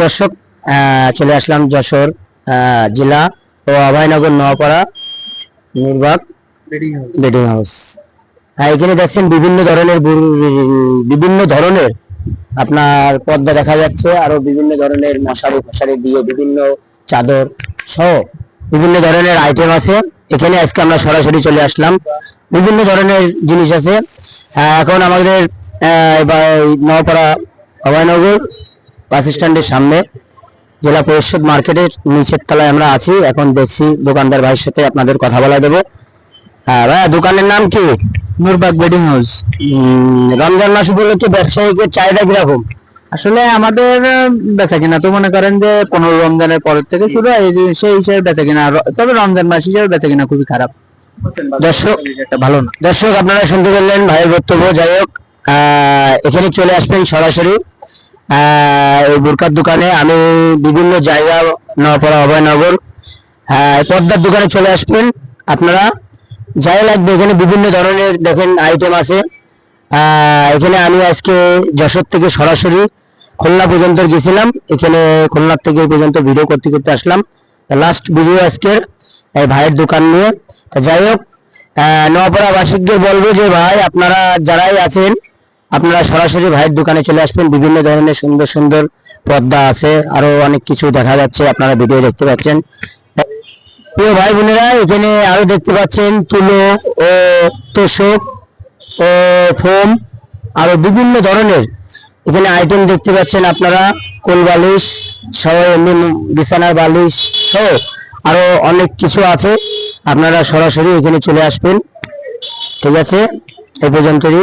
দর্শক, চলে আসলাম যশোর জেলা ও অভয়নগর নোয়াপাড়া নির্বাগ বেডিং হাউস। এখানে দেখছেন বিভিন্ন ধরনের আপনার পর্দা দেখা যাচ্ছে, আরো বিভিন্ন ধরনের মশারি ফশারি দিয়ে বিভিন্ন চাদর সহ বিভিন্ন ধরনের আইটেম আছে। এখানে আজকে আমরা সরাসরি চলে আসলাম, বিভিন্ন ধরনের জিনিস আছে। এখন আমাদের নোয়াপাড়া অভয়নগর বাস স্ট্যান্ডের সামনে জেলা পরিষদ মার্কেটের নিচের তলায় আমরা আছি। এখন দেখছি দোকানদার ভাইয়ের সাথে আপনাদের কথা বলা দেবো। ভাইয়া, দোকানের নাম কি? Noorbag bedding house. রমজান মাস উপলক্ষে ব্যবসায়ীদের চাহিদা কিরকম? আসলে আমাদের বেচা কিনা তো মনে করেন যে 15 রমজানের পরের থেকে শুরু হয়, সেই হিসেবে বেচা কিনা, তবে রমজান মাস হিসেবে বেচা কিনা খুবই খারাপ। দর্শক, আপনারা শুনতে পেলেন ভাইয়ের বক্তব্য। যাই হোক, এখানে চলে আসবেন সরাসরি এই বোরকার দোকানে। আমি বিভিন্ন জায়গা নোয়াপাড়া অভয়নগর পদ্মার দোকানে চলে আসবেন আপনারা, যাই লাগবে। এখানে বিভিন্ন ধরনের দেখেন আইটেম আছে। এখানে আমি আজকে যশোর থেকে সরাসরি খুলনা পর্যন্ত গেছিলাম। এখানে খুলনা থেকে এই পর্যন্ত ভিডিও করতে করতে আসলাম। লাস্ট ভিডিও আজকের এই ভাইয়ের দোকান নিয়ে। যাই হোক, নোয়াপাড়া বাসিকদের বলবো যে ভাই, আপনারা যারাই আছেন আপনারা সরাসরি ভাইয়ের দোকানে চলে আসবেন। বিভিন্ন ধরনের সুন্দর সুন্দর পর্দা আছে, আরো অনেক কিছু দেখা যাচ্ছে, আপনারা ভিডিও দেখতে পাচ্ছেন। প্রিয় ভাই বোনেরা, এখানে আরো দেখতে পাচ্ছেন তুলো ও তোষক ও ফোম, আরো বিভিন্ন ধরনের এখানে আইটেম দেখতে পাচ্ছেন আপনারা। কোল বালিশ সহ, এমনি বিছানার বালিশ সহ আরো অনেক কিছু আছে। আপনারা সরাসরি এখানে চলে আসবেন। ঠিক আছে, এই পর্যন্তই।